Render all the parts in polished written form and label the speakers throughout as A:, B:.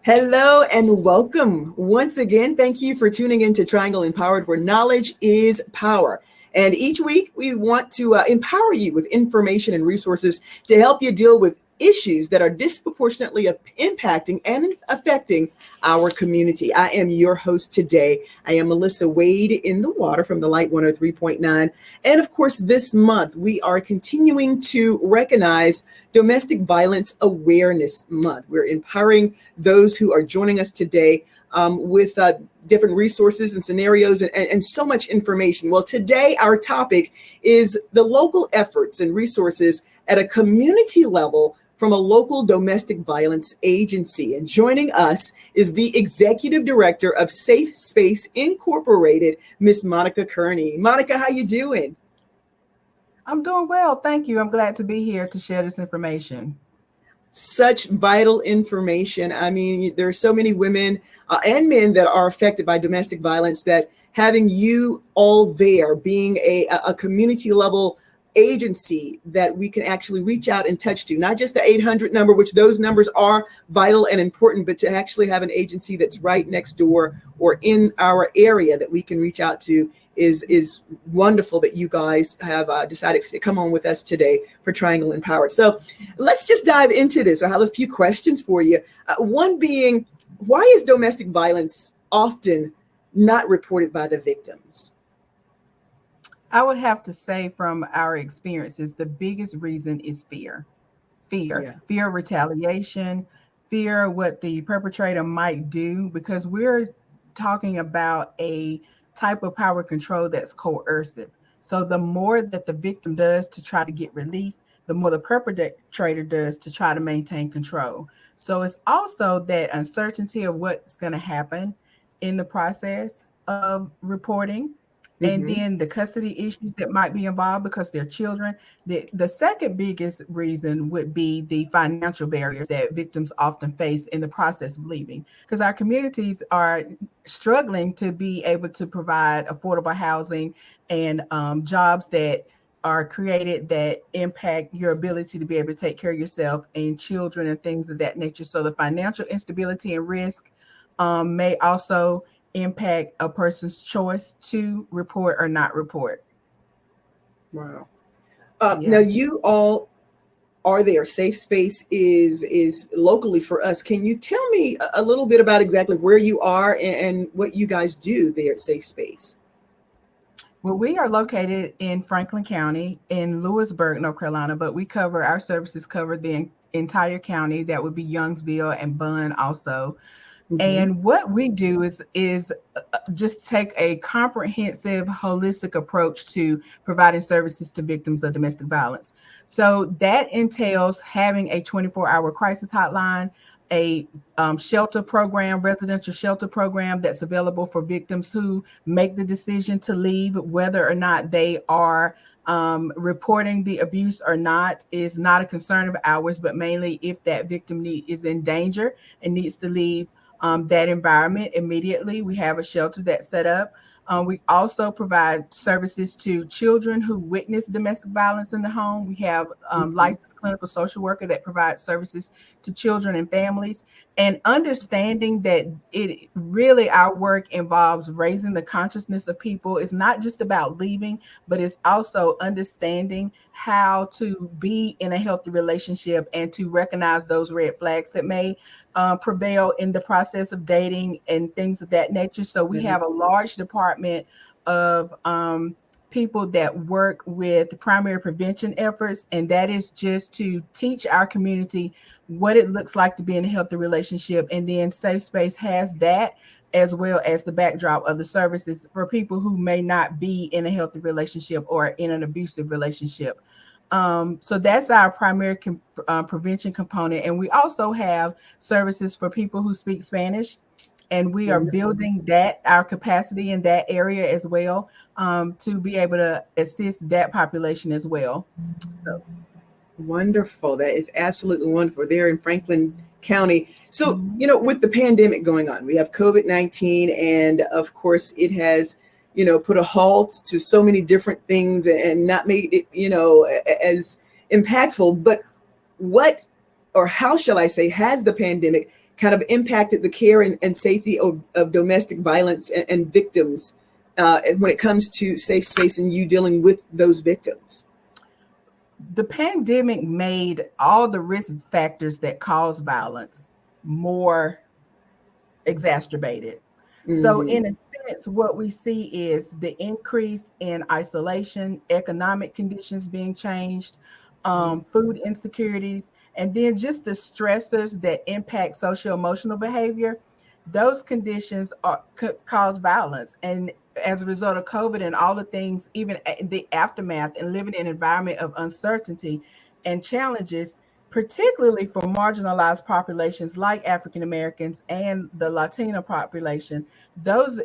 A: Hello and welcome. Once again, thank you for tuning in to Triangle Empowered, where knowledge is power. And each week, we want to empower you with information and resources to help you deal with issues that are disproportionately impacting and affecting our community. I am your host today. I am Melissa Wade in the water from the Light 103.9. And of course, this month, we are continuing to recognize Domestic Violence Awareness Month. We're empowering those who are joining us today with different resources and scenarios and so much information. Well, today our topic is the local efforts and resources at a community level from a local domestic violence agency. And joining us is the Executive Director of Safe Space Incorporated, Miss Monica Kearney. Monica, how you doing?
B: I'm doing well, thank you. I'm glad to be here to share this information.
A: Such vital information. I mean, there are so many women and men that are affected by domestic violence that having you all there, being a community level agency that we can actually reach out and touch to, not just the 800 number, which those numbers are vital and important, but to actually have an agency that's right next door or in our area that we can reach out to is wonderful that you guys have decided to come on with us today for Triangle Empowered. So let's just dive into this. I have a few questions for you. One being, why is domestic violence often not reported by the victims?
B: I would have to say from our experiences, the biggest reason is fear.
A: Yeah.
B: Fear of retaliation, fear of what the perpetrator might do, because we're talking about a type of power control that's coercive. So the more that the victim does to try to get relief, the more the perpetrator does to try to maintain control. So it's also that uncertainty of what's going to happen in the process of reporting, and
A: Mm-hmm.
B: then the custody issues that might be involved because they're children. The second biggest reason would be the financial barriers that victims often face in the process of leaving, because our communities are struggling to be able to provide affordable housing and jobs that are created that impact your ability to be able to take care of yourself and children and things of that nature. So the financial instability and risk may also impact a person's choice to report or not report.
A: Wow. Now
B: Yeah.
A: you all are there. Safe Space is locally for us. Can you tell me a little bit about exactly where you are and what you guys do there at Safe Space?
B: Well, we are located in Franklin County in Lewisburg, North Carolina, but our services cover the entire county. That would be Youngsville and Bunn also.
A: Mm-hmm.
B: And what we do is just take a comprehensive, holistic approach to providing services to victims of domestic violence. So that entails having a 24-hour crisis hotline, a shelter program, residential shelter program that's available for victims who make the decision to leave, whether or not they are reporting the abuse or not is not a concern of ours, but mainly if that victim is in danger and needs to leave that environment immediately. We have a shelter that's set up. We also provide services to children who witness domestic violence in the home. We have
A: Mm-hmm.
B: licensed clinical social worker that provides services to children and families. And understanding that it really our work involves raising the consciousness of people. It's not just about leaving, but it's also understanding how to be in a healthy relationship and to recognize those red flags that may prevail in the process of dating and things of that nature. So we
A: Mm-hmm.
B: have a large department of people that work with primary prevention efforts, and that is just to teach our community what it looks like to be in a healthy relationship. And then Safe Space has that as well as the backdrop of the services for people who may not be in a healthy relationship or in an abusive relationship. So that's our primary prevention component. And we also have services for people who speak Spanish. And we are
A: Wonderful.
B: building that, our capacity in that area as well, to be able to assist that population as well. So,
A: Wonderful. That is absolutely wonderful. There in Franklin County. So,
B: mhm.
A: with the pandemic going on, we have COVID-19, and of course, it has, put a halt to so many different things and not made it, as impactful. But what, or how shall I say, has the pandemic kind of impacted the care and safety of domestic violence and victims and when it comes to safe space and you dealing with those victims?
B: The pandemic made all the risk factors that cause violence more exacerbated. So,
A: Mm-hmm.
B: in a sense, what we see is the increase in isolation, economic conditions being changed, food insecurities, and then just the stressors that impact social emotional behavior. Those conditions cause violence. And as a result of COVID and all the things, even in the aftermath and living in an environment of uncertainty and challenges, particularly for marginalized populations like African Americans and the Latino population, those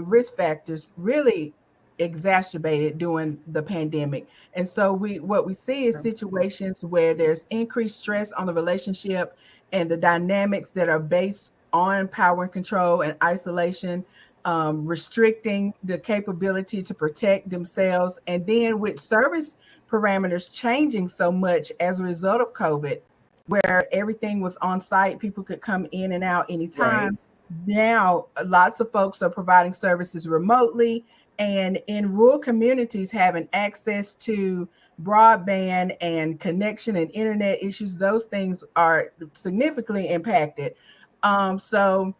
B: risk factors really exacerbated during the pandemic. And so what we see is situations where there's increased stress on the relationship and the dynamics that are based on power and control and isolation, restricting the capability to protect themselves, and then with service parameters changing so much as a result of COVID, where everything was on site, people could come in and out
A: Right.
B: anytime. Now, lots of folks are providing services remotely, and in rural communities, having access to broadband and connection and internet issues, those things are significantly impacted. So,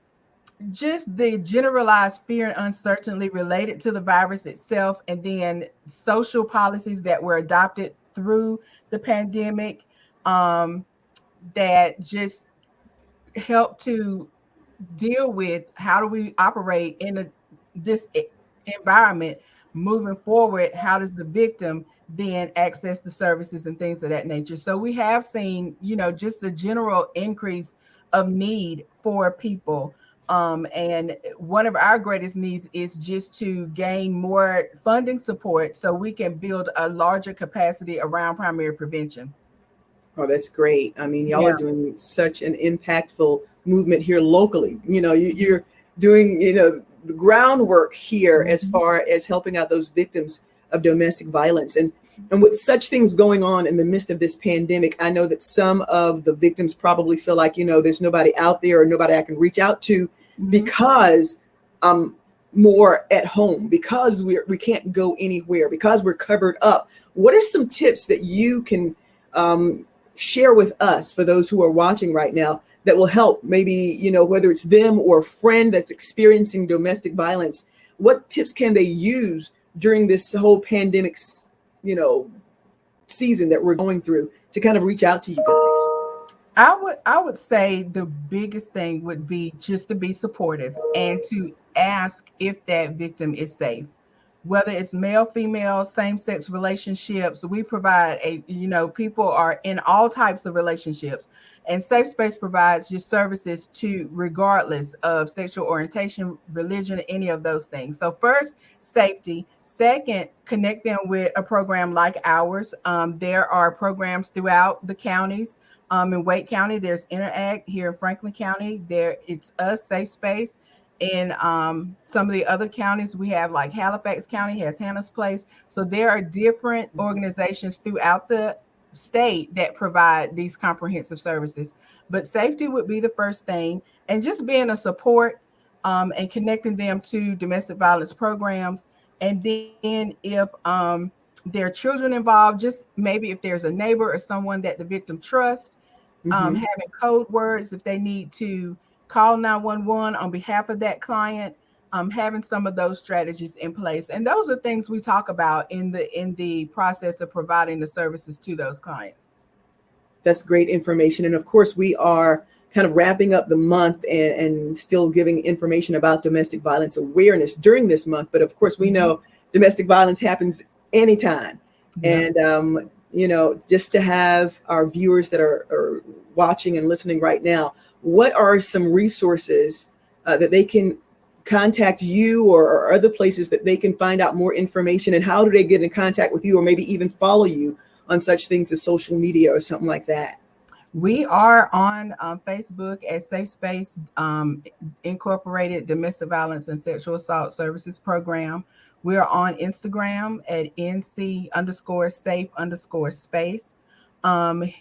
B: just the generalized fear and uncertainty related to the virus itself, and then social policies that were adopted through the pandemic, um, that just help to deal with how do we operate in this environment moving forward. How does the victim then access the services and things of that nature? So we have seen, just a general increase of need for people. And one of our greatest needs is just to gain more funding support so we can build a larger capacity around primary prevention.
A: Oh, that's great. I mean, y'all are
B: Yeah.
A: doing such an impactful movement here locally. You're doing, the groundwork here as
B: Mhm.
A: far as helping out those victims of domestic violence. And with such things going on in the midst of this pandemic, I know that some of the victims probably feel like, there's nobody out there or nobody I can reach out to
B: Mhm.
A: because I'm more at home, because we can't go anywhere, because we're covered up. What are some tips that you can um, share with us for those who are watching right now that will help, maybe, whether it's them or a friend that's experiencing domestic violence? What tips can they use during this whole pandemic, you know season that we're going through, to kind of reach out to you guys?
B: I would say the biggest thing would be just to be supportive and to ask if that victim is safe. Whether it's male, female, same-sex relationships, we provide people are in all types of relationships, and Safe Space provides just services to regardless of sexual orientation, religion, any of those things. So first, safety. Second, connect them with a program like ours. There are programs throughout the counties. In Wake County, there's Interact. Here in Franklin County, it's us, Safe Space. In some of the other counties, we have, like, Halifax County has Hannah's Place. So there are different organizations throughout the state that provide these comprehensive services. But safety would be the first thing, and just being a support, and connecting them to domestic violence programs. And then if there are children involved, just maybe if there's a neighbor or someone that the victim trusts,
A: Mm-hmm.
B: having code words if they need to call 911 on behalf of that client, having some of those strategies in place. And those are things we talk about in the process of providing the services to those clients.
A: That's great information. And of course, we are kind of wrapping up the month and still giving information about domestic violence awareness during this month. But of course, we
B: Mhm.
A: know domestic violence happens anytime.
B: Yep.
A: And, just to have our viewers that are watching and listening right now, what are some resources that they can contact you, or other places that they can find out more information? And how do they get in contact with you, or maybe even follow you on such things as social media or something like that?
B: We are on Facebook at Safe Space Incorporated Domestic Violence and Sexual Assault Services Program. We are on Instagram at NC underscore safe underscore space.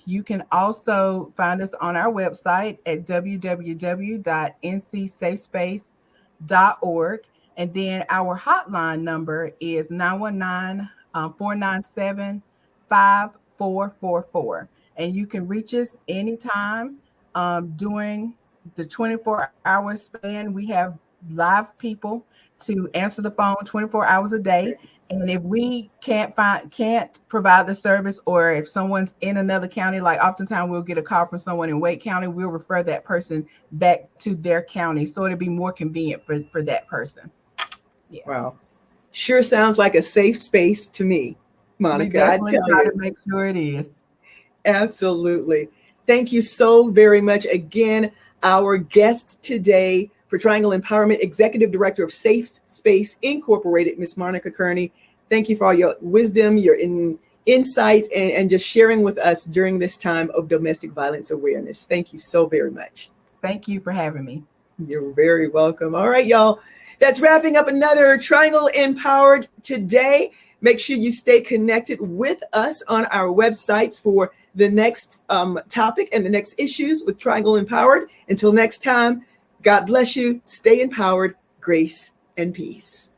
B: You can also find us on our website at www.ncsafespace.org. And then our hotline number is 919 497 5444. And you can reach us anytime during the 24-hour span. We have live people to answer the phone 24 hours a day. And if we can't provide the service, or if someone's in another county, like oftentimes we'll get a call from someone in Wake County, we'll refer that person back to their county. So it'll be more convenient for that person.
A: Yeah. Wow. Sure sounds like a safe space to me, Monica.
B: We definitely try to make sure it is.
A: Absolutely. Thank you so very much. Again, our guest today for Triangle Empowerment, Executive Director of Safe Space Incorporated, Ms. Monica Kearney. Thank you for all your wisdom, your insight, and just sharing with us during this time of domestic violence awareness. Thank you so very much.
B: Thank you for having me.
A: You're very welcome. All right, y'all. That's wrapping up another Triangle Empowered today. Make sure you stay connected with us on our websites for the next topic and the next issues with Triangle Empowered. Until next time, God bless you. Stay empowered. Grace and peace.